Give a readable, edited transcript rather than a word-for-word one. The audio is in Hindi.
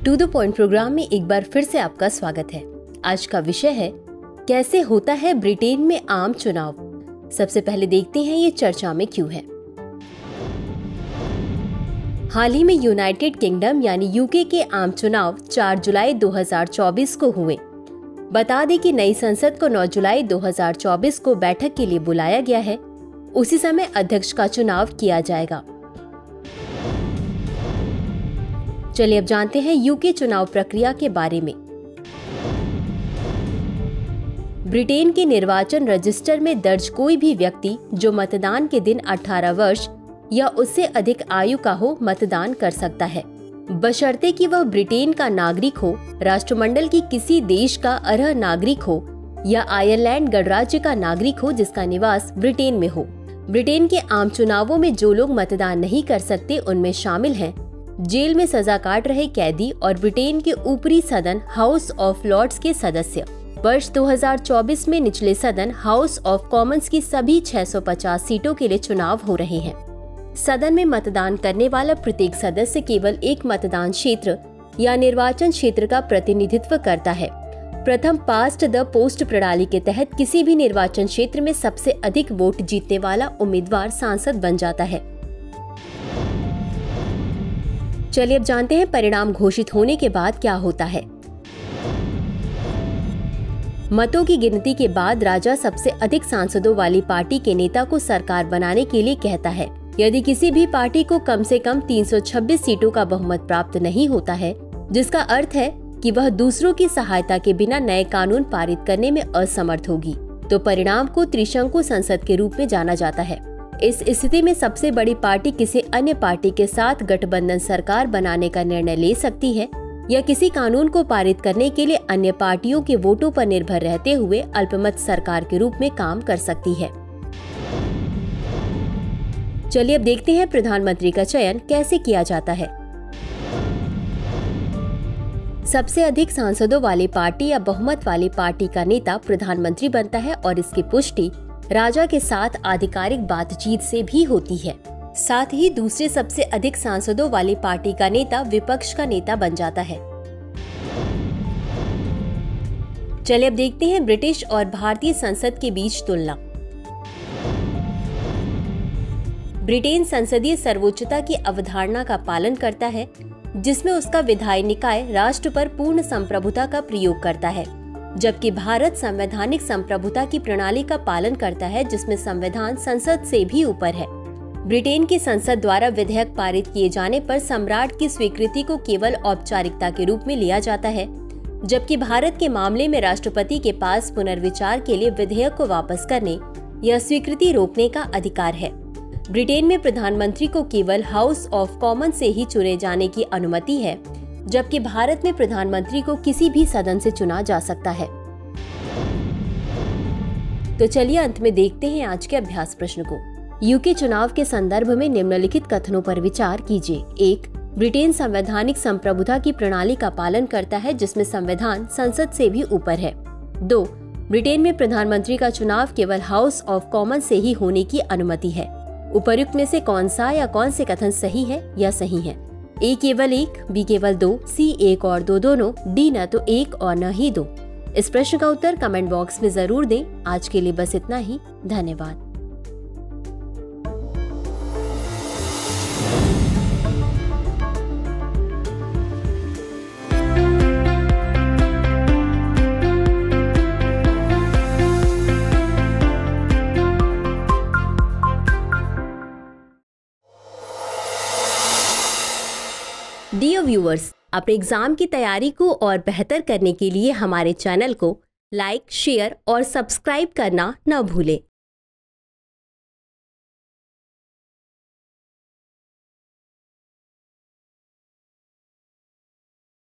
टू द पॉइंट प्रोग्राम में एक बार फिर से आपका स्वागत है। आज का विषय है कैसे होता है ब्रिटेन में आम चुनाव। सबसे पहले देखते हैं ये चर्चा में क्यों है। हाल ही में यूनाइटेड किंगडम यानी यूके के आम चुनाव 4 जुलाई 2024 को हुए। बता दें कि नई संसद को 9 जुलाई 2024 को बैठक के लिए बुलाया गया है। उसी समय अध्यक्ष का चुनाव किया जाएगा। चलिए अब जानते हैं यूके चुनाव प्रक्रिया के बारे में। ब्रिटेन के निर्वाचन रजिस्टर में दर्ज कोई भी व्यक्ति जो मतदान के दिन 18 वर्ष या उससे अधिक आयु का हो मतदान कर सकता है, बशर्ते कि वह ब्रिटेन का नागरिक हो, राष्ट्रमंडल की किसी देश का अर्ह नागरिक हो या आयरलैंड गणराज्य का नागरिक हो जिसका निवास ब्रिटेन में हो। ब्रिटेन के आम चुनावों में जो लोग मतदान नहीं कर सकते उनमें शामिल हैं जेल में सजा काट रहे कैदी और ब्रिटेन के ऊपरी सदन हाउस ऑफ लॉर्ड्स के सदस्य। वर्ष 2024 में निचले सदन हाउस ऑफ कॉमन्स की सभी 650 सीटों के लिए चुनाव हो रहे हैं। सदन में मतदान करने वाला प्रत्येक सदस्य केवल एक मतदान क्षेत्र या निर्वाचन क्षेत्र का प्रतिनिधित्व करता है। प्रथम पास्ट द पोस्ट प्रणाली के तहत किसी भी निर्वाचन क्षेत्र में सबसे अधिक वोट जीतने वाला उम्मीदवार सांसद बन जाता है। चलिए अब जानते हैं परिणाम घोषित होने के बाद क्या होता है। मतों की गिनती के बाद राजा सबसे अधिक सांसदों वाली पार्टी के नेता को सरकार बनाने के लिए कहता है। यदि किसी भी पार्टी को कम से कम 326 सीटों का बहुमत प्राप्त नहीं होता है, जिसका अर्थ है कि वह दूसरों की सहायता के बिना नए कानून पारित करने में असमर्थ होगी, तो परिणाम को त्रिशंकु संसद के रूप में जाना जाता है। इस स्थिति में सबसे बड़ी पार्टी किसी अन्य पार्टी के साथ गठबंधन सरकार बनाने का निर्णय ले सकती है या किसी कानून को पारित करने के लिए अन्य पार्टियों के वोटों पर निर्भर रहते हुए अल्पमत सरकार के रूप में काम कर सकती है। चलिए अब देखते हैं प्रधानमंत्री का चयन कैसे किया जाता है। सबसे अधिक सांसदों वाली पार्टी या बहुमत वाली पार्टी का नेता प्रधानमंत्री बनता है और इसकी पुष्टि राजा के साथ आधिकारिक बातचीत से भी होती है। साथ ही दूसरे सबसे अधिक सांसदों वाली पार्टी का नेता विपक्ष का नेता बन जाता है। चलिए अब देखते हैं ब्रिटिश और भारतीय संसद के बीच तुलना। ब्रिटेन संसदीय सर्वोच्चता की अवधारणा का पालन करता है, जिसमें उसका विधायी निकाय राष्ट्र पर पूर्ण संप्रभुता का प्रयोग करता है, जबकि भारत संवैधानिक संप्रभुता की प्रणाली का पालन करता है, जिसमें संविधान संसद से भी ऊपर है। ब्रिटेन की संसद द्वारा विधेयक पारित किए जाने पर सम्राट की स्वीकृति को केवल औपचारिकता के रूप में लिया जाता है, जबकि भारत के मामले में राष्ट्रपति के पास पुनर्विचार के लिए विधेयक को वापस करने या स्वीकृति रोकने का अधिकार है। ब्रिटेन में प्रधानमंत्री को केवल हाउस ऑफ कॉमन से ही चुने जाने की अनुमति है, जबकि भारत में प्रधानमंत्री को किसी भी सदन से चुना जा सकता है। तो चलिए अंत में देखते हैं आज के अभ्यास प्रश्न को। यूके चुनाव के संदर्भ में निम्नलिखित कथनों पर विचार कीजिए। 1. ब्रिटेन संवैधानिक संप्रभुता की प्रणाली का पालन करता है, जिसमें संविधान संसद से भी ऊपर है। 2. ब्रिटेन में प्रधानमंत्री का चुनाव केवल हाउस ऑफ कॉमन से ही होने की अनुमति है। उपर्युक्त में से कौन सा या कौन से कथन सही है या सही है? ए केवल 1, बी केवल 2, सी 1 और 2 दोनों, डी न तो 1 और न ही 2। इस प्रश्न का उत्तर कमेंट बॉक्स में जरूर दें। आज के लिए बस इतना ही। धन्यवाद। डियर व्यूअर्स, अपने एग्जाम की तैयारी को और बेहतर करने के लिए हमारे चैनल को लाइक, शेयर और सब्सक्राइब करना न भूलें।